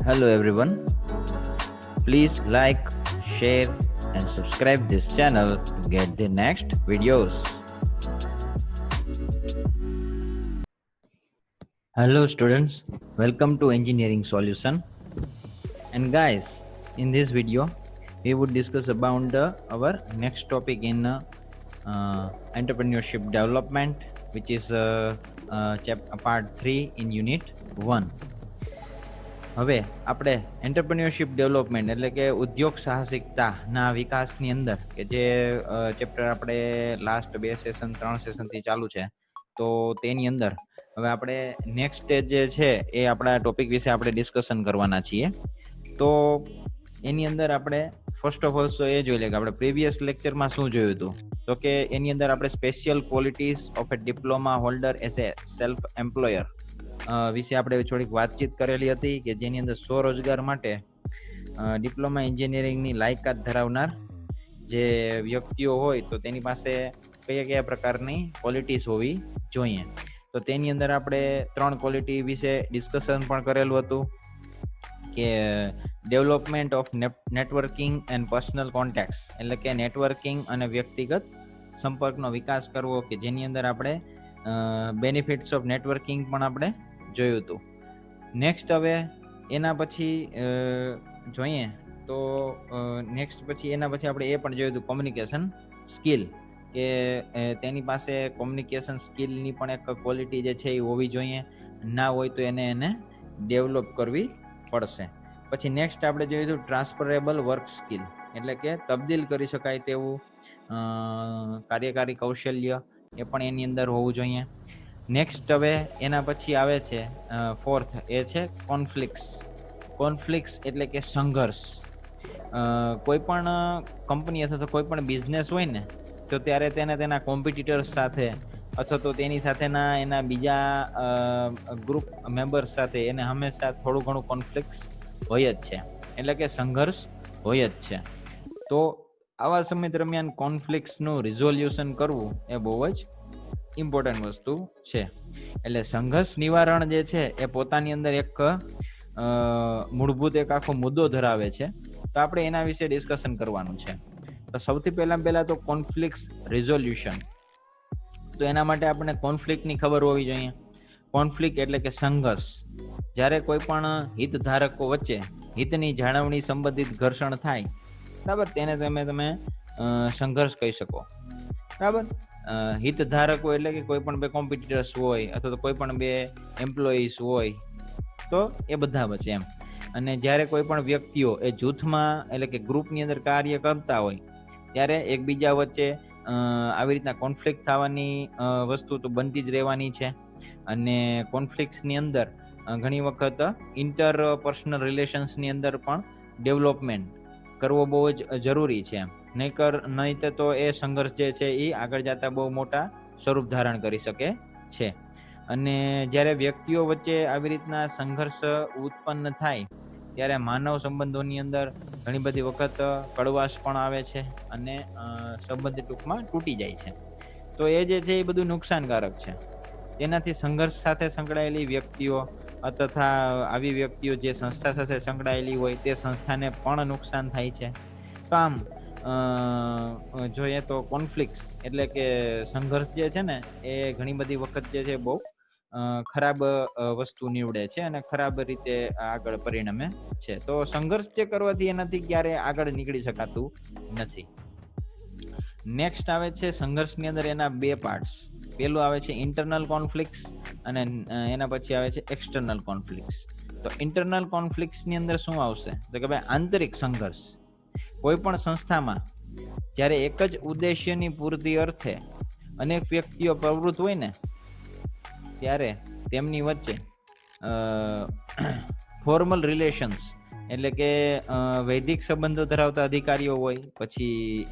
Hello everyone. Please like, share and subscribe this channel to get the next videos. Hello students, welcome to Engineering Solution. And guys, in this video we would discuss about our next topic in entrepreneurship development, which is part 3 in unit 1. હવે આપણે entrepreneurship development એટલે કે ઉદ્યોગ સાહસિકતાના વિકાસની અંદર કે જે chapter આપણે લાસ્ટ 2 સેશન 3 સેશનથી ચાલુ છે, તો તેની અંદર હવે આપણે નેક્સ્ટ સ્ટેજ જે છે એ આપણા ટોપિક વિશે આપણે ડિસ્કશન કરવાના છીએ. તો એની અંદર આપણે ફર્સ્ટ ઓફ ઓલ તો એ જોઈ લે કે આપણે પ્રીવિયસ લેક્ચરમાં શું જોયું હતું. તો કે એની અંદર આપણે special qualities of A diploma holder as a self employer વિશે આપણે થોડીક વાતચીત કરેલી હતી કે જેની અંદર સ્વરોજગાર માટે ડિપ્લોમા એન્જિનિયરિંગની લાયકાત ધરાવનાર જે વ્યક્તિઓ હોય તો તેની પાસે કયા કયા પ્રકારની ક્વોલિટીઝ હોવી જોઈએ. તો તેની અંદર આપણે 3 ક્વોલિટી વિશે ડિસ્કશન પણ કરેલું હતું કે development of networking and personal contacts, એટલે કે નેટવર્કિંગ અને વ્યક્તિગત સંપર્કનો વિકાસ કરવો, કે જેની અંદર આપણે બેનિફિટ્સ ઓફ નેટવર્કિંગ પણ આપણે જોયું હતું. નેક્સ્ટ હવે એના પછી જોઈએ તો નેક્સ્ટ પછી એના પછી આપણે એ પણ જોયું હતું કોમ્યુનિકેશન સ્કિલ, કે તેની પાસે કોમ્યુનિકેશન સ્કિલની પણ એક ક્વોલિટી જે છે એ હોવી જોઈએ. ના હોય તો એને ડેવલપ કરવી પડશે. પછી નેક્સ્ટ આપણે જોયું હતું ટ્રાન્સફરેબલ વર્ક સ્કિલ, એટલે કે તબદીલ કરી શકાય તેવું કાર્યકારી કૌશલ્ય એ પણ એની અંદર હોવું જોઈએ. નેક્સ્ટ હવે એના પછી આવે છે ફોર્થ, એ છે કોન્ફ્લિક્ટ્સ એટલે કે સંઘર્ષ. કોઈ પણ કંપની અથવા તો કોઈ પણ બિઝનેસ હોય ને, તો ત્યારે તેને તેના કોમ્પિટિટર્સ સાથે અથવા તો તેની સાથેના એના બીજા ગ્રુપ મેમ્બર્સ સાથે એને હંમેશા થોડું ઘણું કોન્ફ્લિક્ટ હોય જ છે, એટલે કે સંઘર્ષ હોય જ છે. તો આવા સમય દરમિયાન કોન્ફ્લિક્ટ્સનું રિઝોલ્યુશન કરવું એ બહુ જ ઇમ્પોર્ટન્ટ વસ્તુ છે. એટલે સંઘર્ષ નિવારણ જે છે એ પોતાની અંદર એક મૂળભૂત એક આખો મુદ્દો ધરાવે છે. તો આપણે એના વિશે ડિસ્કશન કરવાનું છે. તો સૌથી પહેલા તો કોન્ફ્લિક્ટ રિઝોલ્યુશન. તો એના માટે આપણે કોન્ફ્લિક્ટની ખબર હોવી જોઈએ. કોન્ફ્લિક્ટ એટલે કે સંઘર્ષ. જ્યારે કોઈ પણ હિતધારકો વચ્ચે હિતની જાળવણી સંબંધિત ઘર્ષણ થાય, બરાબર, તેને તમે સંઘર્ષ કહી શકો. બરાબર, હિતધારકો એટલે કે કોઈ પણ બે કોમ્પિટિટર્સ હોય અથવા તો કોઈ પણ બે એમ્પ્લોઈઝ હોય, તો એ બધા વચ્ચે એમ. અને જ્યારે કોઈ પણ વ્યક્તિઓ એ જૂથમાં એટલે કે ગ્રુપની અંદર કાર્ય કરતા હોય, ત્યારે એકબીજા વચ્ચે આવી રીતના કોન્ફ્લિક્ટ થવાની વસ્તુ તો બનતી જ રહેવાની છે. અને કોન્ફ્લિક્ટ્સની અંદર ઘણી વખત ઇન્ટરપર્સનલ રિલેશન્સની અંદર પણ ડેવલપમેન્ટ કરવો બહુ જ જરૂરી છે. નહીં તો એ સંઘર્ષ જે છે એ આગળ જતા બહુ મોટા સ્વરૂપ ધારણ કરી શકે છે. અને જ્યારે વ્યક્તિઓ વચ્ચે આવી રીતના સંઘર્ષ ઉત્પન્ન થાય, ત્યારે માનવ સંબંધોની અંદર ઘણી બધી વખત કડવાશ પણ આવે છે અને સંબંધ ટૂંકમાં તૂટી જાય છે. તો એ જે છે એ બધું નુકસાનકારક છે. તેનાથી સંઘર્ષ સાથે સંકળાયેલી વ્યક્તિઓ તથા આવી વ્યક્તિઓ જે સંસ્થા સાથે સંકળાયેલી હોય તે સંસ્થાને પણ નુકસાન થાય છે. તો આમ જોઈએ તો કોન્ફ્લિક્ટ એટલે કે સંઘર્ષ જે છે ને એ ઘણી બધી વખત જે છે બહુ ખરાબ વસ્તુ નીવડે છે અને ખરાબ રીતે આગળ પરિણમે છે. તો સંઘર્ષ જે કરવાથી એનાથી ક્યારે આગળ નીકળી શકાતું નથી. નેક્સ્ટ આવે છે સંઘર્ષની અંદર એના 2 પાર્ટ્સ. પેલું આવે છે ઇન્ટરનલ કોન્ફ્લિક્ટ્સ અને એના પછી આવે છે એક્સટર્નલ કોન્ફ્લિક્ટ્સ. તો ઇન્ટરનલ કોન્ફ્લિક્ટ્સની અંદર શું આવશે? તો કે ભાઈ આંતરિક સંઘર્ષ. કોઈ પણ સંસ્થામાં જ્યારે એક જ ઉદ્દેશ્યની પૂર્તિ અર્થે અનેક વ્યક્તિઓ પ્રવૃત્ત હોય ને, ત્યારે તેમની વચ્ચે ફોર્મલ રિલેશન્સ એટલે કે વૈધિક સંબંધો ધરાવતા અધિકારીઓ હોય, પછી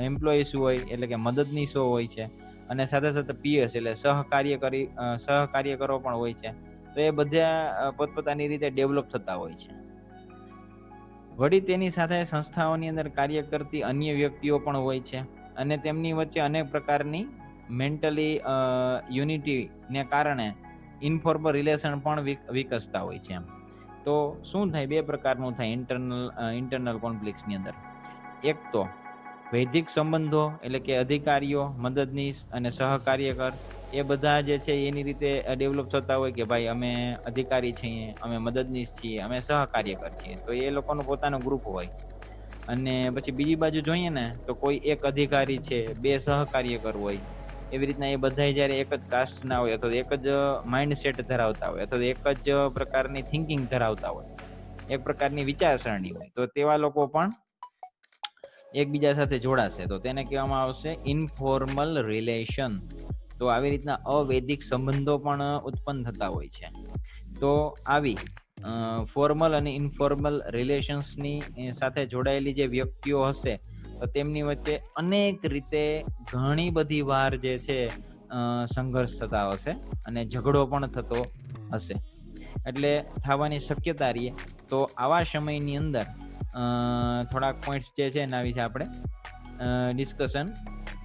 એમ્પ્લોઈઝ હોય એટલે કે મદદનીશો હોય છે, અને સાથે સાથે પીએસ એટલે સહકાર્યકરો પણ હોય છે. તો એ બધા પોતપોતાની રીતે ડેવલપ થતા હોય છે. વળી તેની સાથે સંસ્થાઓની અંદર કાર્ય કરતી અન્ય વ્યક્તિઓ પણ હોય છે, અને તેમની વચ્ચે અનેક પ્રકારની મેન્ટલી યુનિટીને કારણે ઇન્ફોર્મલ રિલેશન પણ વિકસતા હોય છે. તો શું થાય, બે પ્રકારનું થાય ઇન્ટરનલ કોન્ફ્લિક્ટ્સની અંદર. એક તો વૈધિક સંબંધો, એટલે કે અધિકારીઓ, મદદનીશ અને સહકાર્યકર, એ બધા જે છે એની રીતે ડેવલપ થતા હોય કે ભાઈ અમે અધિકારી છીએ, અમે મદદનીશ છીએ, અમે સહકાર્યકર છીએ, તો એ લોકોનું પોતાનું ગ્રુપ હોય. અને પછી બીજી બાજુ જોઈએ ને તો કોઈ એક અધિકારી છે, બે સહકાર્યકર હોય. એવી રીતના એ બધા જયારે એક જ કાસ્ટના હોય, અથવા એક જ માઇન્ડસેટ ધરાવતા હોય, અથવા એક જ પ્રકારની થિંકિંગ ધરાવતા હોય, એક પ્રકારની વિચારસરણી હોય, તો તેવા લોકો પણ એકબીજા સાથે જોડાશે, તો તેને કહેવામાં આવશે ઇન્ફોર્મલ રિલેશન. તો આવી રીતના અવૈધિક સંબંધો પણ ઉત્પન્ન થતા હોય છે. તો આવી ફોર્મલ અને ઇન્ફોર્મલ રિલેશન્સની સાથે જોડાયેલી જે વ્યક્તિઓ હશે, તો તેમની વચ્ચે અનેક રીતે ઘણી બધી વાર જે છે સંઘર્ષ થતા હશે અને ઝઘડો પણ થતો હશે. એટલે થવાની શક્યતા રહીએ. તો આવા સમયની અંદર થોડાક પોઈન્ટ્સ જે છે એના વિશે આપણે ડિસ્કશન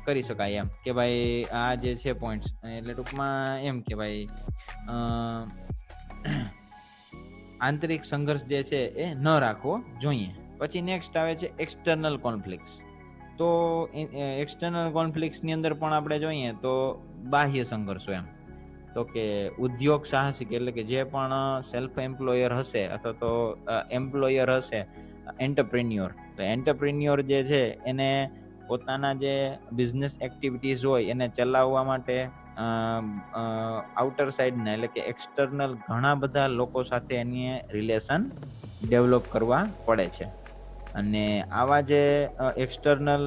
કરી શકાય, એમ કે ભાઈ આ જે છે પોઈન્ટ્સ, એટલે ટૂંકમાં એમ કે ભાઈ આંતરિક સંઘર્ષ જે છે એ ન રાખવો જોઈએ. પછી નેક્સ્ટ આવે છે એક્સટર્નલ કોન્ફ્લિક્ટ્સ. તો એક્સટર્નલ કોન્ફ્લિક્ટ્સની અંદર પણ આપણે જોઈએ તો બાહ્ય સંઘર્ષો, એમ તો કે ઉદ્યોગ સાહસિક, એટલે કે જે પણ સેલ્ફ એમ્પ્લોયર હશે અથવા તો એમ્પ્લોયર હશે, એન્ટરપ્રેન્યોર, તો એન્ટરપ્રેન્યોર જે છે એને પોતાના જે બિઝનેસ એક્ટિવિટીઝ હોય એને ચલાવવા માટે આઉટર સાઈડના, એટલે કે એક્સટર્નલ ઘણા બધા લોકો સાથે એની રિલેશન ડેવલપ કરવા પડે છે. અને આવા જે એક્સટર્નલ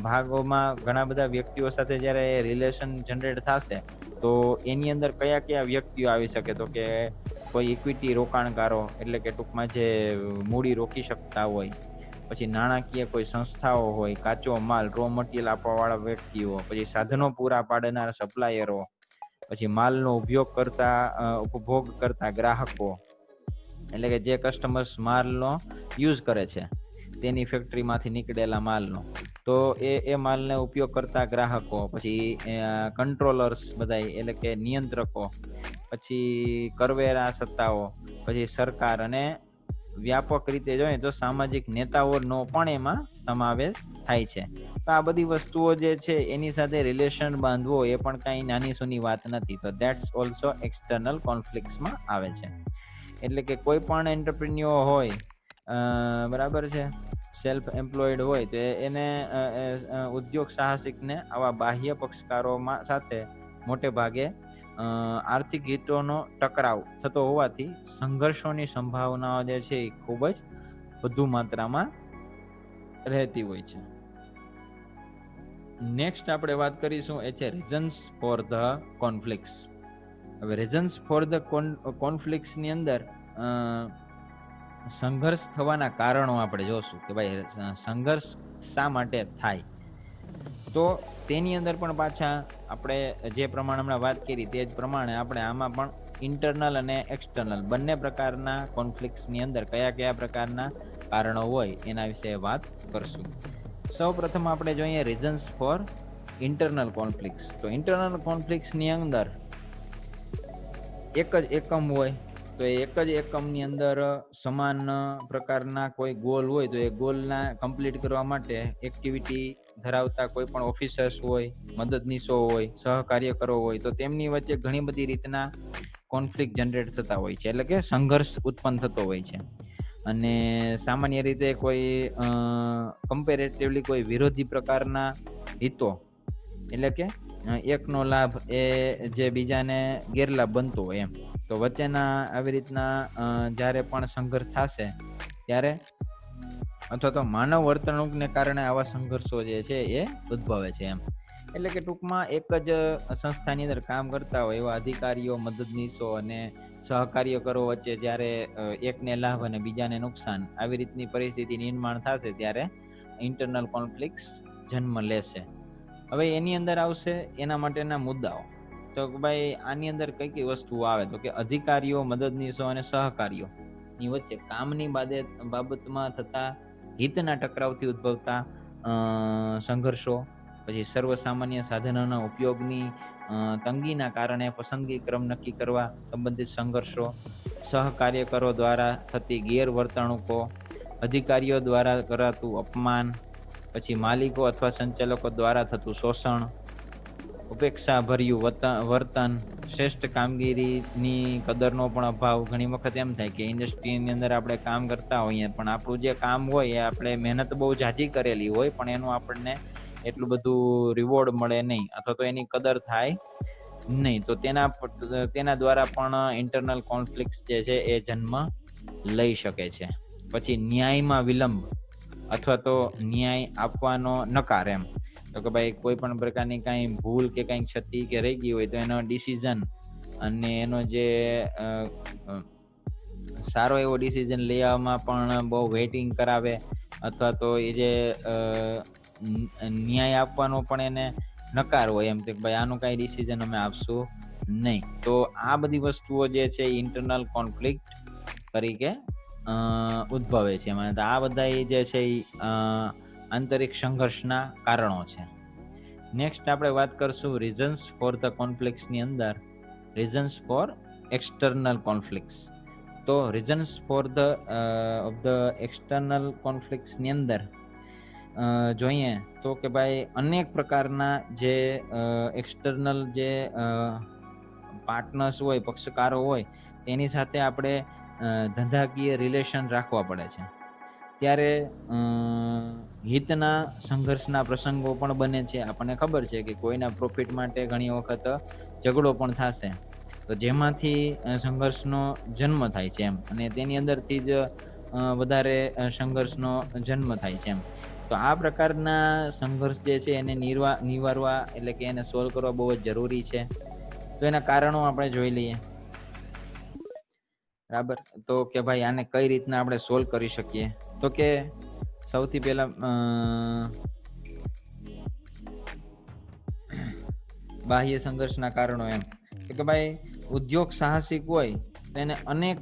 ભાગોમાં ઘણા બધા વ્યક્તિઓ સાથે જ્યારે રિલેશન જનરેટ થશે, તો એની અંદર કયા કયા વ્યક્તિઓ આવી શકે, તો કે કોઈ ઇક્વિટી રોકાણકારો, એટલે કે ટૂંકમાં જે મૂડી રોકી શકતા હોય, પછી નાણાકીય કોઈ સંસ્થાઓ હોય, કાચો માલ રો મટીરિયલ આપવાવાળા વ્યક્તિઓ, પછી સાધનો પૂરા પાડનાર સપ્લાયરો, પછી માલનો ઉપભોગ કરતા ગ્રાહકો, એટલે કે જે કસ્ટમર્સ માલનો યુઝ કરે છે તેની ફેક્ટરીમાંથી નીકળેલા માલનો, તો એ માલને ઉપયોગ કરતા ગ્રાહકો, પછી કંટ્રોલર્સ બધા, એટલે કે નિયંત્રકો, પછી કરવેરા સત્તાઓ, પછી સરકાર, અને વ્યાપક રીતે જોઈએ તો સામાજિક નેતાઓનો પણ એમાં સમાવેશ થાય છે. તો આ બધી વસ્તુઓ જે છે એની સાથે રિલેશન બાંધવો એ પણ કઈ નાની સૂની વાત નથી. તો ધેટ્સ ઓલ્સો એક્સટર્નલ કોન્ફ્લિક્ટ્સમાં આવે છે. એટલે કે કોઈ પણ એન્ટરપ્રિન્યોર હોય, બરાબર છે, સેલ્ફ એમ્પ્લોયડ હોય, તો એને ઉદ્યોગ સાહસિકને આવા બાહ્ય પક્ષકારોમાં સાથે મોટે ભાગે આર્થિક હિતોનો ટકરાવ થતો હોવાથી સંઘર્ષોની સંભાવનાઓ જે છે એ ખૂબ જ વધુ માત્રામાં રહેતી હોય છે. નેક્સ્ટ આપણે વાત કરીશું એ છે રીઝન્સ ફોર ધ કોન્ફ્લિક્ટ્સ. હવે રીઝન્સ ફોર ધ કોન્ફ્લિક્ટ્સની અંદર સંઘર્ષ થવાના કારણો આપણે જોશું કે ભાઈ સંઘર્ષ શા માટે થાય. તો તેની અંદર પણ પાછા આપણે જે પ્રમાણે હમણાં વાત કરી તે જ પ્રમાણે આપણે આમાં પણ ઇન્ટરનલ અને એક્સટર્નલ બંને પ્રકારના કોન્ફ્લિક્ટ્સની અંદર કયા કયા પ્રકારના કારણો હોય એના વિશે વાત કરશું. સૌ પ્રથમ આપણે જોઈએ રીઝન્સ ફોર ઇન્ટરનલ કોન્ફ્લિક્ટ્સ. તો ઇન્ટરનલ કોન્ફ્લિક્ટ્સની અંદર એક જ એકમ હોય, તો એક જ એકમની અંદર સમાન પ્રકારના કોઈ ગોલ હોય, તો એ ગોલના કમ્પ્લીટ કરવા માટે એક્ટિવિટી ધરાવતા કોઈ પણ ઓફિસર્સ હોય, મદદનીશો હોય, સહકાર્યકરો હોય, તો તેમની વચ્ચે ઘણી બધી રીતના કોન્ફ્લિક્ટ જનરેટ થતા હોય છે, એટલે કે સંઘર્ષ ઉત્પન્ન થતો હોય છે. અને સામાન્ય રીતે કોઈ કમ્પેરેટિવલી કોઈ વિરોધી પ્રકારના હિતો, એટલે કે એકનો લાભ એ જે બીજાને ગેરલાભ બનતો હોય એમ, તો વચ્ચેના આવી રીતના જ્યારે પણ સંઘર્ષ થશે ત્યારે, અથવા તો માનવ વર્તણૂકને કારણે આવા સંઘર્ષો જે છે એ ઉદ્ભવે છે એમ. એટલે કે ટૂંકમાં એક જ સંસ્થાની અંદર કામ કરતા હોય એવા અધિકારીઓ, મદદનીશો અને સહકાર્યકરો વચ્ચે જ્યારે એકને લાભ અને બીજાને નુકસાન, આવી રીતની પરિસ્થિતિ નિર્માણ થશે ત્યારે ઇન્ટરનલ કોન્ફ્લિક્ટ્સ જન્મ લેશે. હવે એની અંદર આવશે એના માટેના મુદ્દાઓ. તો ભાઈ આની અંદર કઈ કઈ વસ્તુઓ આવે, તો કે અધિકારીઓ, મદદનીશો અને સહકારીઓ ની વચ્ચે કામની બાબતમાં થતા હિતના ટકરાવથી ઉદ્ભવતા સંઘર્ષો, પછી સર્વસામાન્ય સાધનોના ઉપયોગની તંગીના કારણે પસંદગી ક્રમ નક્કી કરવા સંબંધિત સંઘર્ષો, સહકાર્યકરો દ્વારા થતી ગેરવર્તણૂકો, અધિકારીઓ દ્વારા કરાતું અપમાન, પછી માલિકો અથવા સંચાલકો દ્વારા થતું શોષણ, ઉપેક્ષાભર્યું વર્તન, શ્રેષ્ઠ કામગીરીની કદરનો પણ અભાવ. ઘણી વખત એમ થાય કે ઇન્ડસ્ટ્રીની અંદર આપણે કામ કરતા હોઈએ પણ આપણું જે કામ હોય એ આપણે મહેનત બહુ ઝાઝી કરેલી હોય પણ એનું આપણને એટલું બધું રિવોર્ડ મળે નહીં અથવા તો એની કદર થાય નહીં, તો તેના દ્વારા પણ ઇન્ટરનલ કોન્ફ્લિક્ટ જે છે એ જન્મ લઈ શકે છે. પછી ન્યાયમાં વિલંબ અથવા તો ન્યાય આપવાનો નકાર. એમ તો કે ભાઈ કોઈ પણ પ્રકારની કાંઈ ભૂલ કે કાંઈ ક્ષતિ કે રહી ગઈ હોય તો એનો ડિસિઝન અને એનો જે સારો એવો ડિસિઝન લેવામાં પણ બહુ વેઇટિંગ કરાવે અથવા તો એ જે ન્યાય આપવાનો પણ એને નકાર હોય, એમ કે ભાઈ આનું કાંઈ ડિસિઝન અમે આપશું નહીં. તો આ બધી વસ્તુઓ જે છે ઇન્ટરનલ કોન્ફ્લિક્ટ તરીકે ઉદ્ભવે છે. આ બધા જે છે એ આંતરિક સંઘર્ષના કારણો છે. નેક્સ્ટ આપણે વાત કરશું રીઝન્સ ફોર ધ કોન્ફ્લિક્ટ્સની અંદર રીઝન્સ ફોર એક્સટર્નલ કોન્ફ્લિક્ટ્સ. તો રીઝન્સ ફોર ધ એક્સટર્નલ કોન્ફ્લિક્ટ્સની અંદર જોઈએ તો કે ભાઈ અનેક પ્રકારના જે એક્સટર્નલ જે પાર્ટનર્સ હોય, પક્ષકારો હોય, તેની સાથે આપણે ધંધાકીય રિલેશન રાખવા પડે છે. ત્યારે હિતના સંઘર્ષના પ્રસંગો પણ બને છે. આપણને ખબર છે કે કોઈના પ્રોફિટ માટે ઘણી વખત ઝઘડો પણ થશે, તો જેમાંથી સંઘર્ષનો જન્મ થાય છે એમ, અને તેની અંદરથી જ વધારે સંઘર્ષનો જન્મ થાય છે એમ. તો આ પ્રકારના સંઘર્ષ જે છે એને નિવારવા એટલે કે એને સોલ્વ કરવા બહુ જ જરૂરી છે. તો એના કારણો આપણે જોઈ લઈએ. બરાબર, તો કે ભાઈ આને કઈ રીતના આપણે સોલ્વ કરી શકીએ, તો કે સૌથી પહેલા બાહ્ય સંઘર્ષના કારણો એમ કે ભાઈ ઉદ્યોગ સાહસિક હોય તેને અનેક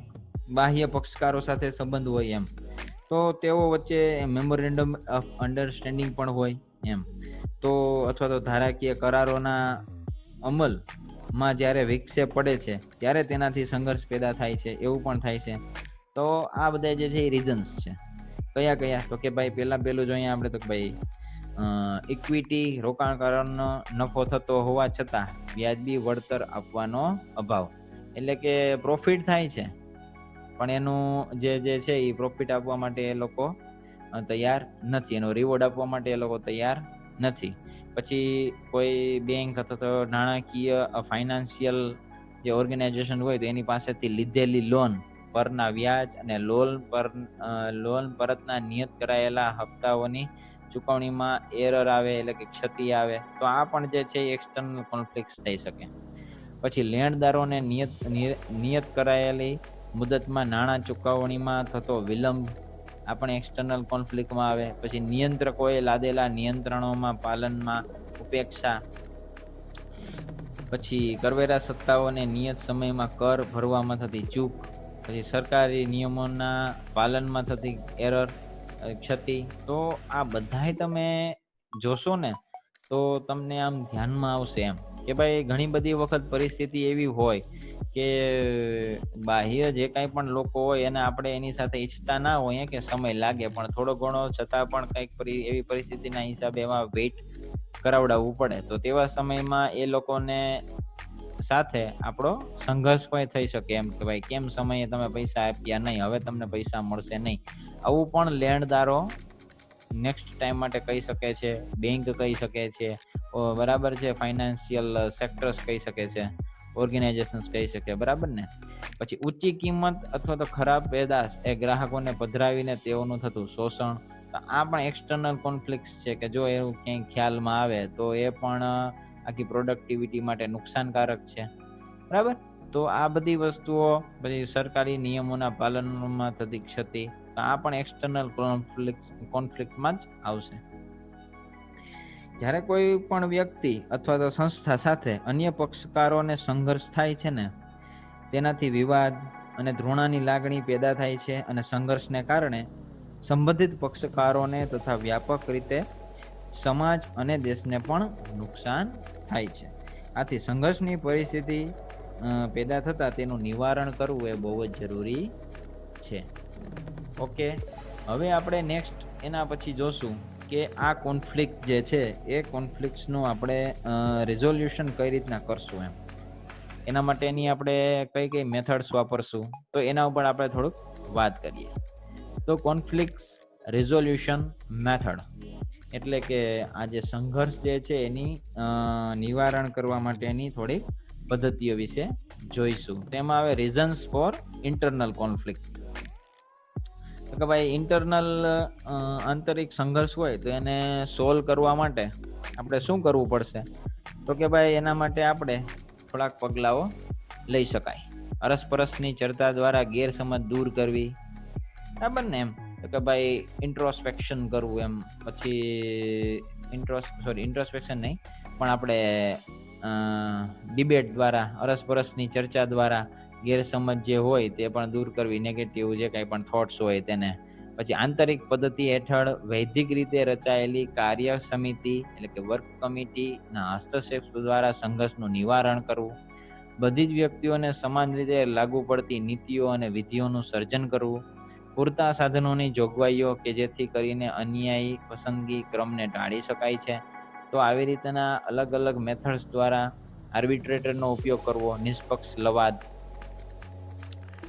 બાહ્ય પક્ષકારો સાથે સંબંધ હોય એમ, તો તેઓ વચ્ચે મેમોરેન્ડમ ઓફ અન્ડરસ્ટેન્ડિંગ પણ હોય એમ, તો અથવા તો ધારાકીય કરારોના અમલમાં જ્યારે વિક્ષેપ પડે છે ત્યારે તેનાથી સંઘર્ષ પેદા થાય છે, એવું પણ થાય છે. તો આ બધા જે છે એ રીઝન્સ છે. કયા કયા, તો કે ભાઈ પહેલું જોઈએ આપણે તો કે ભાઈ ઇક્વિટી રોકાણકારોનો નફો થતો હોવા છતાં વ્યાજબી વળતર આપવાનો અભાવ. એટલે કે પ્રોફિટ થાય છે પણ એનું જે છે એ પ્રોફિટ આપવા માટે એ લોકો તૈયાર નથી, એનો રિવોર્ડ આપવા માટે એ લોકો તૈયાર નથી. પછી કોઈ બેંક અથવા તો નાણાકીય ફાઇનાન્શિયલ જે ઓર્ગેનાઇઝેશન હોય તો એની પાસેથી લીધેલી લોન પરના વ્યાજ અને લોન પરતના નિયત કરાયેલા હપ્તાઓની ચુકવણીમાં એરર આવે એટલે કે ક્ષતિ આવે, તો આ પણ જે છે એક્સટર્નલ કોન્ફ્લિક્ટ થઈ શકે. પછી લેણદારોને નિયત કરાયેલી મુદતમાં નાણાં ચુકવણીમાં થતો વિલંબ, આ પણ એક્સટર્નલ કોન્ફ્લિક્ટમાં આવે. પછી નિયંત્રકોએ લાદેલા નિયંત્રણોમાં પાલનમાં ઉપેક્ષા, પછી કરવેરા સત્તાઓને નિયત સમયમાં કર ભરવામાં થતી ચૂક, પછી સરકારી નિયમોના પાલનમાં થતી એરર, ક્ષતિ. તો આ બધાય તમે જોશો ને તો તમને આમ ધ્યાનમાં આવશે એમ કે ભાઈ ઘણી બધી વખત પરિસ્થિતિ એવી હોય કે બાહ્ય જે કાંઈ પણ લોકો હોય એને આપણે એની સાથે ઈચ્છતા ના હોય કે સમય લાગે, પણ થોડો ઘણો છતાં પણ કંઈક એવી પરિસ્થિતિના હિસાબે એમાં વેઇટ કરાવડાવવું પડે. તો તેવા સમયમાં એ લોકોને સાથે આપણો સંઘર્ષ પણ થઈ શકે એમ કે ભાઈ કેમ સમયે તમે પૈસા આપ્યા નહીં, હવે તમને પૈસા મળશે નહીં. આવું પણ લેણદારો નેક્સ્ટ ટાઈમ માટે કહી શકે છે, બેંક કહી શકે છે, બરાબર છે, ફાઇનાન્શિયલ સેક્ટર્સ કહી શકે છે, ઓર્ગેનાઇઝેશન્સ કહી શકે, બરાબર ને. પછી ઊંચી કિંમત અથવા તો ખરાબ પેદાશ એ ગ્રાહકોને પધરાવીને તેઓનું થતું શોષણ, તો આ પણ એક્સટર્નલ કોન્ફ્લિક્ટ છે કે જો એવું ક્યાંય ખ્યાલમાં આવે તો એ પણ આખી પ્રોડક્ટિવિટી માટે નુકસાનકારક છે, બરાબર. તો આ બધી વસ્તુઓ, પછી સરકારી નિયમોના પાલનમાં થતી ક્ષતિ, તો આ પણ એક્સટર્નલ કોન્ફ્લિક્ટમાં જ આવશે. જ્યારે કોઈ પણ વ્યક્તિ અથવા તો સંસ્થા સાથે અન્ય પક્ષકારોને સંઘર્ષ થાય છે ને, તેનાથી વિવાદ અને ધૃણાની લાગણી પેદા થાય છે, અને સંઘર્ષને કારણે સંબંધિત પક્ષકારોને તથા વ્યાપક રીતે સમાજ અને દેશને પણ નુકસાન થાય છે. આથી સંઘર્ષની પરિસ્થિતિ પેદા થતાં તેનું નિવારણ કરવું એ બહુ જ જરૂરી છે. ઓકે, હવે આપણે નેક્સ્ટ એના પછી જોશું કે આ કોન્ફ્લિક્ટ જે છે એ કોન્ફ્લિક્ટ્સનું આપણે રિઝોલ્યુશન કઈ રીતના કરશું એમ. એના માટેની આપણે કઈ કઈ મેથડ્સ વાપરશું તો એના ઉપર આપણે થોડુંક વાત કરીએ. તો કોન્ફ્લિક્ટ રિઝોલ્યુશન મેથડ એટલે કે આ જે સંઘર્ષ જે છે એની નિવારણ કરવા માટેની થોડીક પદ્ધતિઓ વિશે જોઈશું. તેમાં આવે રીઝન્સ ફોર ઇન્ટરનલ કોન્ફ્લિક્ટ. તો કે ભાઈ ઇન્ટરનલ આંતરિક સંઘર્ષ હોય તો એને સોલ્વ કરવા માટે આપણે શું કરવું પડશે? તો કે ભાઈ એના માટે આપણે થોડાક પગલાઓ લઈ શકાય. અરસપરસની ચર્ચા દ્વારા ગેરસમજ દૂર કરવી, બરાબર ને? એમ તો કે ભાઈ ઇન્ટ્રોસ્પેક્શન કરવું, એમ પછી ઇન્ટ્રોસ્પેક્શન નહીં પણ આપણે ડિબેટ દ્વારા, અરસપરસની ચર્ચા દ્વારા ગેરસમજ જે હોય તે પણ દૂર કરવી, નેગેટિવ જે કંઈ પણ થોટ્સ હોય તેને. પછી આંતરિક પદ્ધતિ હેઠળ વૈધિક રીતે રચાયેલી કાર્ય સમિતિ એટલે કે વર્ક કમિટીના હસ્તક્ષેપ દ્વારા સંઘર્ષનું નિવારણ કરવું. બધી જ વ્યક્તિઓને સમાન રીતે લાગુ પડતી નીતિઓ અને વિધિઓનું સર્જન કરવું. પૂરતા સાધનોની જોગવાઈઓ કે જેથી કરીને અન્યાયી પસંદગી ક્રમને ટાળી શકાય છે. તો આવી રીતના અલગ અલગ મેથડ્સ દ્વારા આર્બિટ્રેટરનો ઉપયોગ કરવો. નિષ્પક્ષ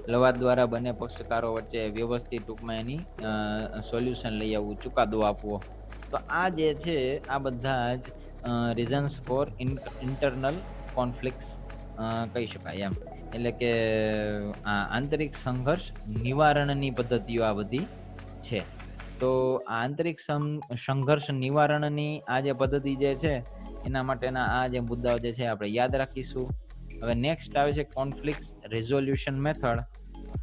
લવાદ દ્વારા બંને પક્ષકારો વચ્ચે વ્યવસ્થિત ટૂંકમાં એની સોલ્યુશન લઈ આવવું, ચુકાદો આપવો. તો આ જે છે આ બધા જ રીઝન્સ ફોર ઇન્ટરનલ કોન્ફ્લિક્ટ્સ કહી શકાય એમ. એટલે કે આ આંતરિક સંઘર્ષ નિવારણની પદ્ધતિઓ આ બધી છે. તો આ આંતરિક સંઘર્ષ નિવારણની આ જે પદ્ધતિ જે છે એના માટેના આ જે મુદ્દાઓ જે છે આપણે યાદ રાખીશું. હવે નેક્સ્ટ આવે છે conflict resolution method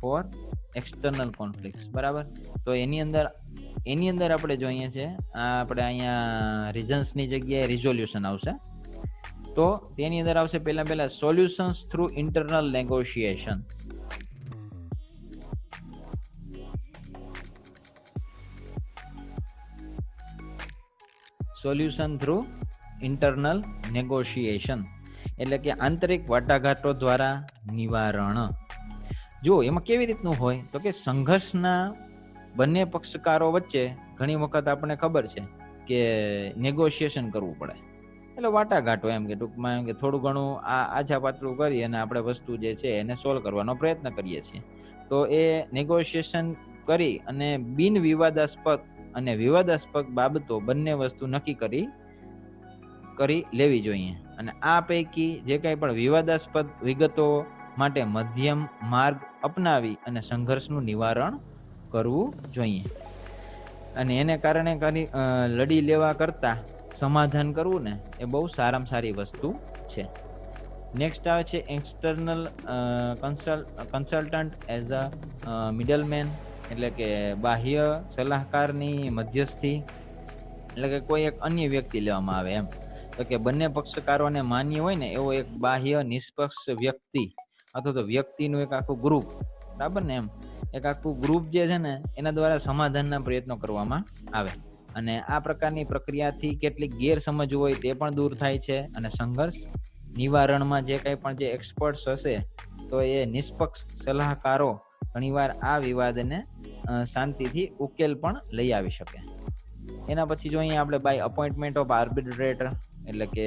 for external conflicts, બરાબર? તો એની અંદર આપણે જોઈએ છે આપણે અહીંયા રીઝન્સની જગ્યાએ રિઝોલ્યુશન આવશે. તો તેની અંદર આવશે પહેલા solutions through internal negotiation. Solution through internal negotiation એટલે કે આંતરિક વાટાઘાટો દ્વારા નિવારણ. જો એમાં કેવી રીતનું હોય તો કે સંઘર્ષના બંને પક્ષકારો વચ્ચે ઘણી વખત આપણને ખબર છે કે નેગોશિએશન કરવું પડે, એટલે વાટાઘાટો એમ કે ટૂંકમાં એમ કે થોડું ઘણું આછા પાતળું કરી અને આપણે વસ્તુ જે છે એને સોલ્વ કરવાનો પ્રયત્ન કરીએ છીએ. તો એ નેગોશિએશન કરી અને બિન વિવાદાસ્પદ અને વિવાદાસ્પદ બાબતો બંને વસ્તુ નક્કી કરી લેવી જોઈએ. અને આ પૈકી જે કંઈ પણ વિવાદાસ્પદ વિગતો માટે મધ્યમ માર્ગ અપનાવી અને સંઘર્ષનું નિવારણ કરવું જોઈએ. અને એને કારણે લડી લેવા કરતા સમાધાન કરવું ને એ બહુ સારામાં સારી વસ્તુ છે. નેક્સ્ટ આવે છે external consultant as a middleman એટલે કે બાહ્ય સલાહકારની મધ્યસ્થી, એટલે કે કોઈ એક અન્ય વ્યક્તિ લેવામાં આવે એમ. તો કે બંને પક્ષકારોને માન્ય હોય ને એવો એક બાહ્ય નિષ્પક્ષ વ્યક્તિ અથવા તો વ્યક્તિનું એક આખું ગ્રુપ, બરાબર ને? એમ એક આખું ગ્રુપ જે છે ને એના દ્વારા સમાધાનના પ્રયત્નો કરવામાં આવે. અને આ પ્રકારની પ્રક્રિયાથી કેટલીક ગેરસમજ હોય તે પણ દૂર થાય છે. અને સંઘર્ષ નિવારણમાં જે કંઈ પણ જે એક્સપર્ટ્સ હશે તો એ નિષ્પક્ષ સલાહકારો ઘણીવાર આ વિવાદને શાંતિથી ઉકેલ પણ લઈ આવી શકે. એના પછી જોઈએ આપણે બાય અપોઇન્ટમેન્ટ ઓફ આર્બિટ્રેટર એટલે કે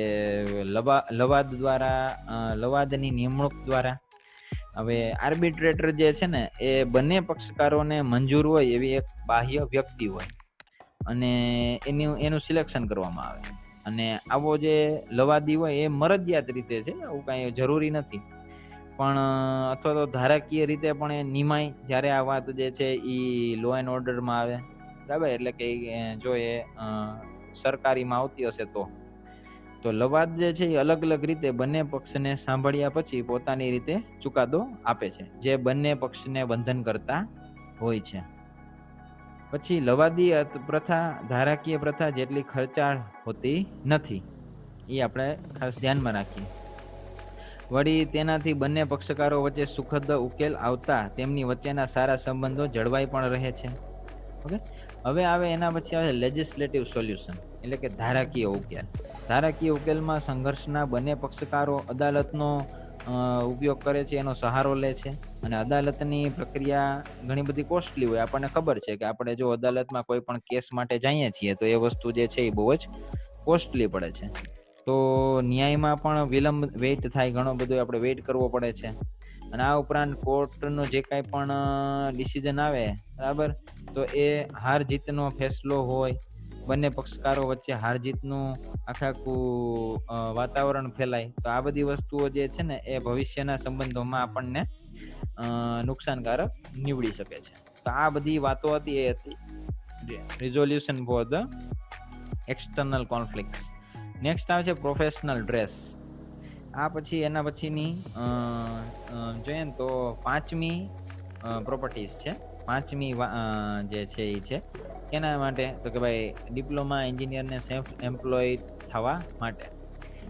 લવાદની નિમણૂક દ્વારા. હવે આર્બિટ્રેટર જે છે ને એ બંને પક્ષકારોને મંજૂર હોય એવી એક બાહ્ય વ્યક્તિ હોય અને એનું સિલેક્શન કરવામાં આવે. અને આવો જે લવાદી હોય એ મરજિયાત રીતે છે, એવું કાંઈ જરૂરી નથી, પણ અથવા તો ધારાકીય રીતે પણ એ નિમાય જ્યારે આ વાત જે છે એ લો એન્ડ ઓર્ડરમાં આવે, બરાબર? એટલે કે જો એ સરકારીમાં આવતી હશે તો લવાદ જે છે એ અલગ અલગ રીતે બંને પક્ષને સાંભળ્યા પછી પોતાની રીતે ચુકાદો આપે છે જે બંને પક્ષને બંધન કરતા હોય છે. પછી લવાદી પ્રથા ધારાકીય પ્રથા જેટલી ખર્ચાળ હોતી નથી, એ આપણે ખાસ ધ્યાનમાં રાખીએ. વળી તેનાથી બંને પક્ષકારો વચ્ચે સુખદ ઉકેલ આવતા તેમની વચ્ચેના સારા સંબંધો જળવાઈ પણ રહે છે. ઓકે, હવે આવે એના પછી આવે લેજિસ્લેટિવ સોલ્યુશન, એટલે કે ધારાકીય ઉકેલ. ધારાકીય ઉકેલમાં સંઘર્ષના બંને પક્ષકારો અદાલતનો ઉપયોગ કરે છે, એનો સહારો લે છે. અને અદાલતની પ્રક્રિયા ઘણી બધી કોસ્ટલી હોય. આપણને ખબર છે કે આપણે જો અદાલતમાં કોઈ પણ કેસ માટે જઈએ છીએ તો એ વસ્તુ જે છે એ બહુ જ કોસ્ટલી પડે છે. તો ન્યાયમાં પણ વિલંબ વેઇટ થાય, ઘણો બધો આપણે વેઇટ કરવો પડે છે. અને આ ઉપરાંત કોર્ટનો જે કાંઈ પણ ડિસિઝન આવે, બરાબર, તો એ હાર જીતનો ફેસલો હોય. બંને પક્ષકારો વચ્ચે હાર જીતનું આખું વાતાવરણ ફેલાય. તો આ બધી વસ્તુઓ જે છે ને એ ભવિષ્યના સંબંધોમાં આપણને નુકસાનકારક નીવડી શકે છે. તો આ બધી વાતો હતી એ હતી resolution for the external conflict. Next આવે છે પ્રોફેશનલ ડ્રેસ. આ પછી એના પછીની જોઈએ ને તો 5મી પ્રોપર્ટીઝ છે. 5મી જે છે એ છે એના માટે તો કે ભાઈ ડિપ્લોમા એન્જિનિયરને સેલ્ફ એમ્પ્લોય થવા માટે.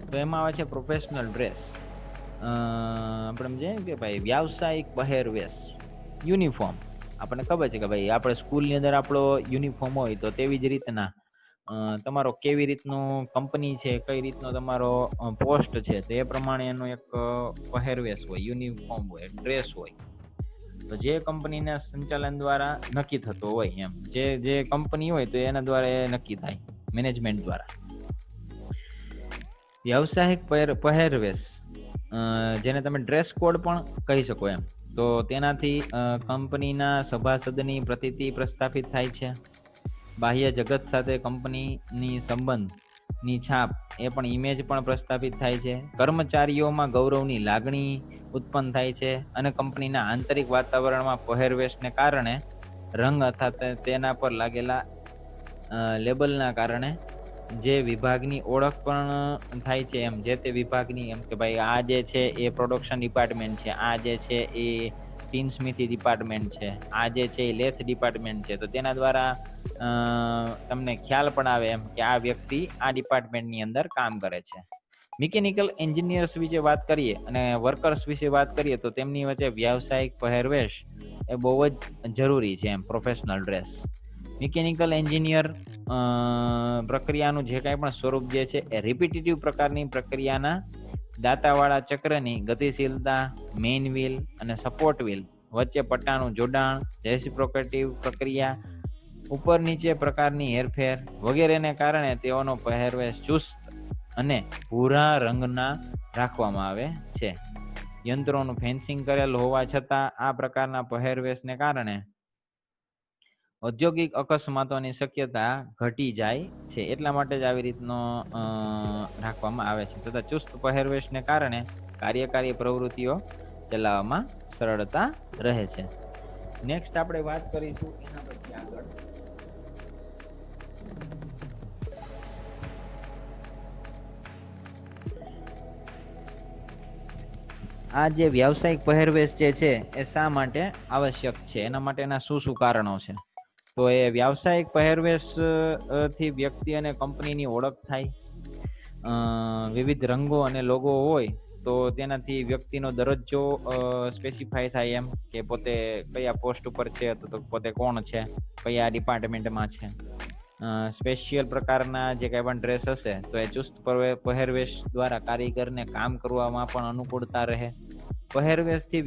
તો એમાં આવે છે પ્રોફેશનલ ડ્રેસ. આપણે સમજીએ કે ભાઈ વ્યાવસાયિક પહેરવેશ, યુનિફોર્મ. આપણને ખબર છે કે ભાઈ આપણે સ્કૂલની અંદર આપણો યુનિફોર્મ હોય તો તેવી જ રીતના તમારો કેવી રીતનું કંપની છે, કઈ રીતનો તમારો પોસ્ટ છે, તો એ પ્રમાણે એનો એક પહેરવેશ હોય, યુનિફોર્મ હોય, ડ્રેસ હોય. તો જે કંપનીના સંચાલન દ્વારા નક્કી થતો હોય, એમ જે કંપની હોય તો એના દ્વારા એ નક્કી થાય, મેનેજમેન્ટ દ્વારા. વ્યાવસાયિક પહેરવેશ, જેને તમે ડ્રેસ કોડ પણ કહી શકો એમ. તો તેનાથી કંપનીના સભાસદની પ્રતીતિ પ્રસ્થાપિત થાય છે. બાહ્ય જગત સાથે કંપનીની સંબંધની છાપ, એ પણ ઇમેજ પણ પ્રસ્થાપિત થાય છે. કર્મચારીઓમાં ગૌરવની લાગણી ઉત્પન્ન થાય છે. અને કંપનીના આંતરિક વાતાવરણમાં પહેરવેશને કારણે રંગ અર્થાત તેના પર લાગેલા લેબલના કારણે જે વિભાગની ઓળખ પણ થાય છે, એમ જે તે વિભાગની, એમ કે ભાઈ આ જે છે એ પ્રોડક્શન ડિપાર્ટમેન્ટ છે, આ જે છે એ ટીનસ્મિથી ડિપાર્ટમેન્ટ છે, આ જે છે એ લેથ ડિપાર્ટમેન્ટ છે. તો તેના દ્વારા તમને ખ્યાલ પણ આવે એમ કે આ વ્યક્તિ આ ડિપાર્ટમેન્ટની અંદર કામ કરે છે. મિકેનિકલ એન્જિનિયર્સ વિશે વાત કરીએ અને વર્કર્સ વિશે વાત કરીએ તો તેમની વચ્ચે વ્યાવસાયિક પહેરવેશ એ બહુ જ જરૂરી છે, એમ પ્રોફેશનલ ડ્રેસ. મિકેનિકલ એન્જિનિયર પ્રક્રિયાનું જે કાંઈ પણ સ્વરૂપ જે છે એ રિપીટેટિવ પ્રકારની પ્રક્રિયાના દાંતાવાળા ચક્રની ગતિશીલતા, મેઇન વ્હીલ અને સપોર્ટ વ્હીલ વચ્ચે પટ્ટાનું જોડાણ, રેસિપ્રોકેટિવ પ્રક્રિયા, ઉપર નીચે પ્રકારની હેરફેર વગેરેને કારણે તેઓનો પહેરવેશ ચુસ્ત અને ભૂરા રંગના રાખવામાં આવે છે. યંત્રોનું ફેન્સિંગ કરેલ હોવા છતાં આ પ્રકારના પહેરવેશને કારણે ઔદ્યોગિક અકસ્માતોની શક્યતા ઘટી જાય છે. એટલા માટે જ આવી રીતનો રાખવામાં આવે છે. તથા ચુસ્ત પહેરવેશને કારણે કાર્યકારી પ્રવૃત્તિઓ ચલાવવામાં સરળતા રહે છે. નેક્સ્ટ આપણે વાત કરીશું એના પછી આગળ. આ જે વ્યાવસાયિક પહેરવેશ જે છે એ શા માટે આવશ્યક છે, એના માટેના શું કારણો છે. તો એ વ્યાવસાયિક પહેરવેશ થી વ્યક્તિ અને કંપનીની ઓળખ થાય. વિવિધ રંગો અને લોગો હોય તો તેનાથી વ્યક્તિનો દરજ્જો સ્પેસિફાય થાય, એમ કે પોતે કયા પોસ્ટ ઉપર છે, તો પોતે કોણ છે, કયા ડિપાર્ટમેન્ટમાં છે. સ્પેશિયલ પ્રકારના જે કાંઈ પણ ડ્રેસ હશે તો એ ચુસ્ત પહેરવેશ દ્વારા કારીગરને કામ કરવામાં પણ અનુકૂળતા રહે. પહેરવેશથી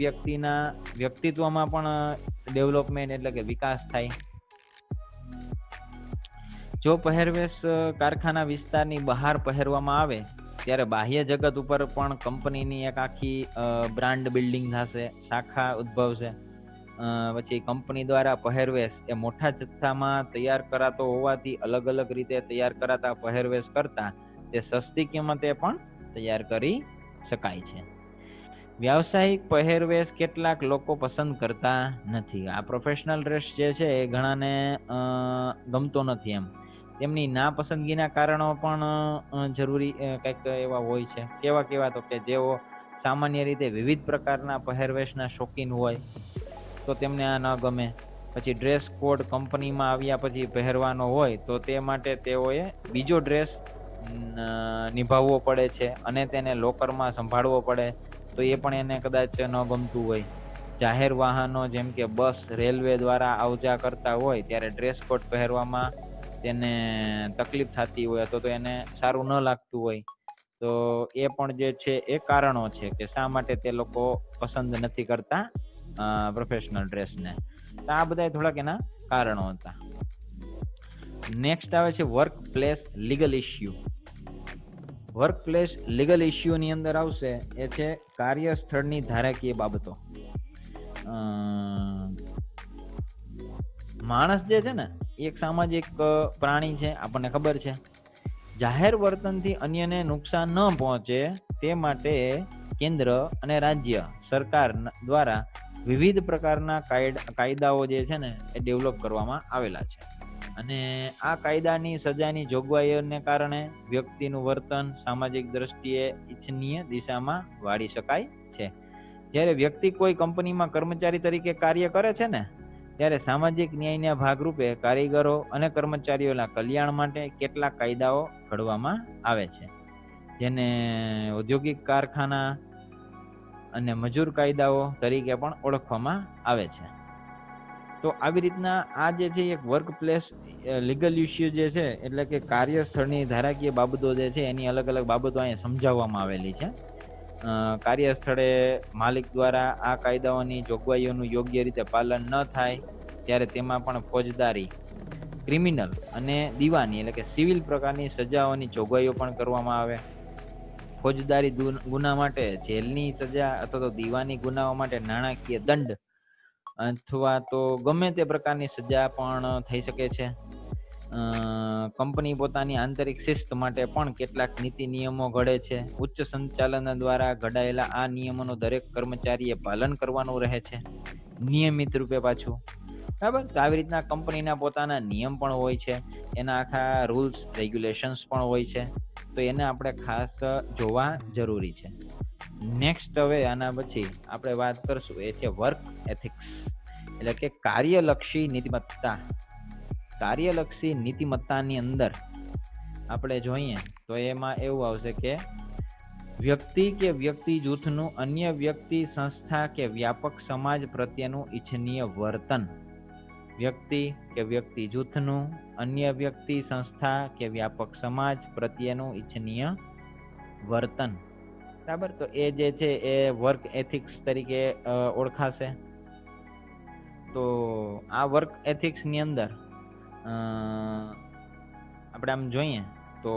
વ્યક્તિત્વમાં પણ ડેવલપમેન્ટ એટલે કે વિકાસ થાય. જો પહેરવેશ કારખાના વિસ્તારની બહાર પહેરવામાં આવે ત્યારે બાહ્ય જગત ઉપર પણ કંપનીની એક આખી બ્રાન્ડ બિલ્ડિંગ થશે, શાખા ઉદ્ભવશે. પછી કંપની દ્વારા પહેરવેશ એ મોટા જથ્થામાં તૈયાર કરાતો હોવાથી અલગ અલગ રીતે તૈયાર કરાતા પહેરવેશ કરતા તે સસ્તી કિંમતે પણ તૈયાર કરી શકાય છે. વ્યાવસાયિક પહેરવેશ કેટલાક લોકો પસંદ કરતા નથી. આ પ્રોફેશનલ ડ્રેસ જે છે એ ઘણાને ગમતો નથી. એમ તેમની નાપસંદગીના કારણો પણ જરૂરી કંઈક એવા હોય છે. કેવા તો કે જેઓ સામાન્ય રીતે વિવિધ પ્રકારના પહેરવેશના શોખીન હોય તો તેમને આ ન ગમે. પછી ડ્રેસ કોડ કંપનીમાં આવ્યા પછી પહેરવાનો હોય તો તે માટે તેઓએ બીજો ડ્રેસ નિભાવવો પડે છે અને તેને લોકરમાં સંભાળવો પડે, તો એ પણ એને કદાચ ન ગમતું હોય. જાહેર વાહનો જેમ કે બસ, રેલવે દ્વારા આવજા કરતા હોય ત્યારે ડ્રેસ કોડ પહેરવામાં તેને તકલીફ થતી હોય અથવા તો એને સારું ન લાગતું હોય, તો એ પણ જે છે એ કારણો છે કે શા માટે તે લોકો પસંદ નથી કરતા પ્રોફેશનલ ડ્રેસને. તો આ બધા થોડાક એના કારણો હતા. નેક્સ્ટ આવે છે work place legal issue. Work place legal ઇસ્યુની અંદર આવશે એ છે કાર્યસ્થળની ધારાકીય બાબતો. માણસ જે છે ને એક સામાજિક પ્રાણી છે, આપણને ખબર છે. જાહેર વર્તનથી અન્યને નુકસાન ન પહોંચે તે માટે કેન્દ્ર અને રાજ્ય સરકાર દ્વારા વિવિધ પ્રકારના કાયદાઓ જે છે ને એ ડેવલપ કરવામાં આવેલા છે. અને આ કાયદાની સજાની જોગવાઈઓને કારણે વ્યક્તિનું વર્તન સામાજિક દ્રષ્ટિએ ઇચ્છનીય દિશામાં વાળી શકાય છે. જ્યારે વ્યક્તિ કોઈ કંપનીમાં કર્મચારી તરીકે કાર્ય કરે છે ને, ત્યારે સામાજિક ન્યાયના ભાગરૂપે કારીગરો અને કર્મચારીઓના કલ્યાણ માટે કેટલાક કાયદાઓ ઘડવામાં આવે છે, જેને ઔદ્યોગિક કારખાના અને મજૂર કાયદાઓ તરીકે પણ ઓળખવામાં આવે છે. તો આવી રીતના આ જે છે એક વર્ક પ્લેસ લીગલ ઇસ્યુ જે છે, એટલે કે કાર્યસ્થળની ધારાકીય બાબતો જે છે એની અલગ અલગ બાબતો અહીંયા સમજાવવામાં આવેલી છે. કાર્યસ્થળે માલિક દ્વારા આ કાયદાઓની જોગવાઈઓનું યોગ્ય રીતે પાલન ન થાય ત્યારે તેમાં પણ ફોજદારી, ક્રિમિનલ અને દીવાની એટલે કે સિવિલ પ્રકારની સજાઓની જોગવાઈઓ પણ કરવામાં આવે. ફોજદારી ગુના માટે જેલની સજા અથવા તો દીવાની ગુનાઓ માટે નાણાકીય દંડ અથવા તો ગમે તે પ્રકારની સજા પણ થઈ શકે છે. કંપની પોતાની આંતરિક શિસ્ત માટે પણ કેટલાક નીતિ નિયમો ઘડે છે. ઉચ્ચ સંચાલન દ્વારા ઘડાયેલા આ નિયમોનું દરેક કર્મચારીએ પાલન કરવાનું રહે છે, નિયમિત રૂપે પાછું. બરાબર. તો આવી રીતના કંપનીના પોતાના નિયમ પણ હોય છે, એના આખા રૂલ્સ રેગ્યુલેશન્સ પણ હોય છે. તો એને આપણે ખાસ જોવા જરૂરી છે. નેક્સ્ટ હવે આના પછી આપણે વાત કરશું એ છે વર્ક એથિક્સ, એટલે કે કાર્યલક્ષી નીતિમત્તા. કાર્યલક્ષી નીતિમત્તાની અંદર આપણે જોઈએ તો એમાં એવું આવશે કે વ્યક્તિ કે વ્યક્તિ જૂથનું અન્ય વ્યક્તિ, સંસ્થા કે વ્યાપક સમાજ પ્રત્યેનું ઈચ્છનીય વર્તન. વ્યક્તિ કે વ્યક્તિ જૂથનું અન્ય વ્યક્તિ, સંસ્થા કે વ્યાપક સમાજ પ્રત્યેનું ઈચ્છનીય વર્તન. બરાબર. તો એ જે છે એ વર્ક એથિક્સ તરીકે ઓળખાશે. તો આ વર્ક એથિક્સ ની અંદર આપણે આમ જોઈએ તો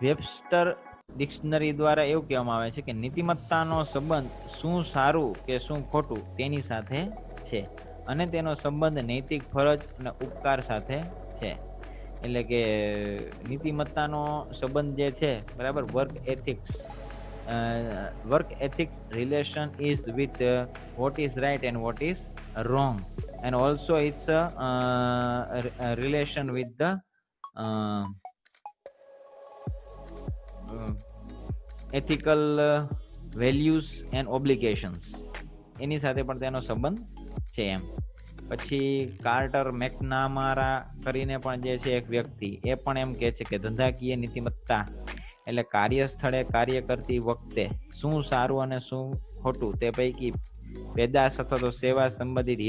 વેબસ્ટર ડિક્શનરી દ્વારા એવું કહેવામાં આવે છે કે નીતિમત્તાનો સંબંધ શું સારું કે શું ખોટું તેની સાથે છે, અને તેનો સંબંધ નૈતિક ફરજ અને ઉપકાર સાથે છે. એટલે કે નીતિમત્તાનો સંબંધ જે છે, બરાબર, work ethics relation is with what is right and what is wrong, and also it's a relation with the ethical values and obligations. એની સાથે પણ તેનો સંબંધ છે એમ. પછી કાર્ટર મેકનામારા કરીને પણ જે છે એક વ્યક્તિ, એ પણ એમ કહે છે કે ધંધાકીય નીતિમત્તા એટલે કાર્યસ્થળે કાર્ય કરતી વખતે શું સારું અને શું ખોટું તે પૈકી પેદાશ અથવા તો સેવા સંબંધિત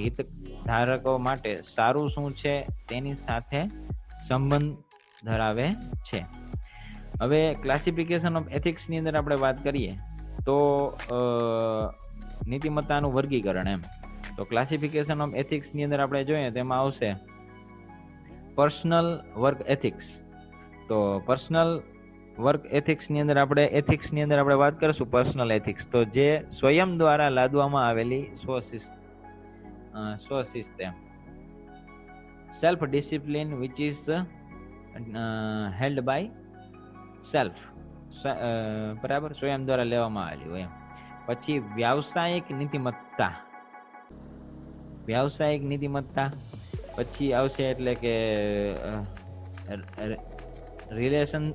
હિતધારકો માટે સારું શું છે તેની સાથે સંબંધ ધરાવે છે. હવે ક્લાસિફિકેશન ઓફ એથિક્સ ની અંદર આપણે વાત કરીએ તો નીતિમત્તાનું વર્ગીકરણ એમ. તો ક્લાસિફિકેશન ઓફ એથિક્સ ની અંદર આપણે જોઈએ તેમાં આવશે પર્સનલ વર્ક એથિક્સ. તો પર્સનલ વર્ક એથિક્સ ની અંદર આપણે વાત કરીશું પર્સનલ એથિક્સ, તો જે સ્વયં દ્વારા લાદવામાં આવેલી સ્વશિસ્ત એમ. Self discipline which is held by self, બરાબર, સ્વયં દ્વારા લેવામાં આવેલી હોય એમ. પછી વ્યાવસાયિક નીતિમત્તા પછી આવશે એટલે કે રિલેશન,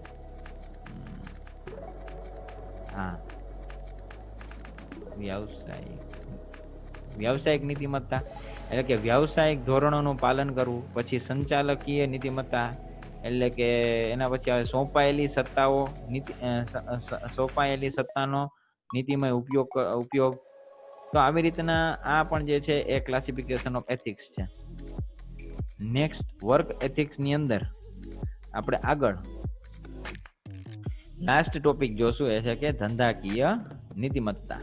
વ્યાવસાયિક નીતિમત્તા એટલે કે વ્યાવસાયિક ધોરણોનું પાલન કરવું. પછી સંચાલકીય નીતિમત્તા એટલે કે એના પછી આવે સોંપાયેલી સત્તાનો નીતિમય ઉપયોગ. તો આવી રીતના આ પણ જે છે એ ક્લાસિફિકેશન ઓફ એથિક્સ છે. નેક્સ્ટ વર્ક એથિક્સ ની અંદર આપણે આગળ લાસ્ટ ટોપિક જોશું એ છે કે ધંધાકીય નીતિમત્તા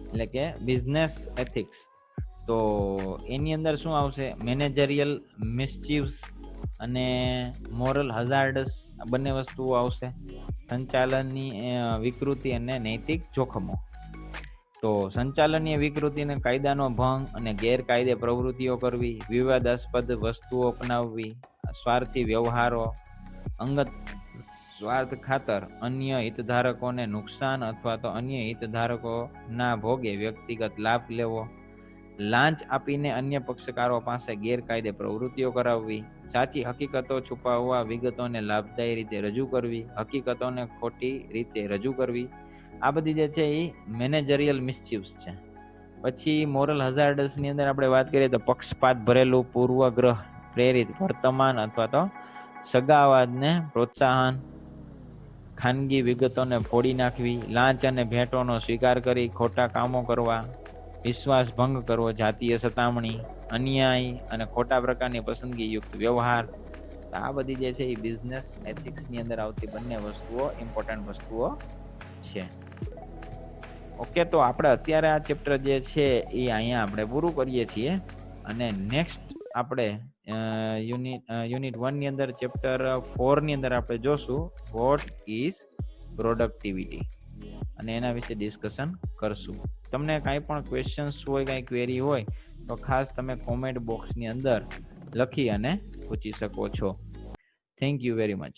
એટલે કે બિઝનેસ એથિક્સ. તો એની અંદર શું આવશે? મેનેજરિયલ મિસચીવ્સ અને મોરલ હઝાર્ડ્સ બંને વસ્તુઓ આવશે. સંચાલનની વિકૃતિ અને નૈતિક જોખમો. તો સંચાલનીય વિકૃતિ અને કાયદાનો ભંગ અને ગેરકાયદે પ્રવૃત્તિઓ કરવી, વિવાદાસ્પદ વસ્તુઓ અપનાવવી, સ્વાર્થી વ્યવહારો, અંગત સ્વાર્થ ખાતર અન્ય હિતધારકોને નુકસાન અથવા તો અન્ય હિતધારકોના ભોગે વ્યક્તિગત લાભ લેવો, લાંચ આપીને અન્ય પક્ષકારો પાસે ગેરકાયદે પ્રવૃત્તિઓ કરાવવી, સાચી હકીકતો છુપાવવા, વિગતોને લાભદાયી રીતે રજૂ કરવી, હકીકતોને ખોટી રીતે રજૂ કરવી. આ બધી જે છે એ મેનેજરિયલ મિસચીવ્સ છે. પછી મોરલ હઝાર્ડ્સ ની અંદર આપણે વાત કરીએ તો પક્ષપાત ભરેલું, પૂર્વગ્રહ પ્રેરિત વર્તમાન અથવા તો સગાવાદને પ્રોત્સાહન, ખાનગી વિગતોને ફોડી નાખવી, લાંચ અને ભેટોનો સ્વીકાર કરી ખોટા કામો કરવા, વિશ્વાસ ભંગ કરવો, જાતીય સતામણી, અન્યાય અને ખોટા પ્રકારની પસંદગી યુક્ત વ્યવહાર. આ બધી જે છે એ બિઝનેસ એથિક્સ ની અંદર આવતી બંને વસ્તુઓ ઇમ્પોર્ટન્ટ વસ્તુઓ છે. ઓકે, તો આપણે અત્યારે આ ચેપ્ટર જે છે એ અહીંયા આપણે પૂરું કરીએ છીએ અને નેક્સ્ટ આપણે યુનિટ 1 ની અંદર ચેપ્ટર 4 ની અંદર આપણે જોશું વોટ ઇઝ પ્રોડક્ટિવિટી અને એના વિશે ડિસ્કશન કરશું. તમને કાંઈ પણ ક્વેશ્ચન્સ હોય, કાંઈ ક્વેરી હોય તો ખાસ તમે કોમેન્ટ બોક્સની અંદર લખી અને પૂછી શકો છો. Thank you very much.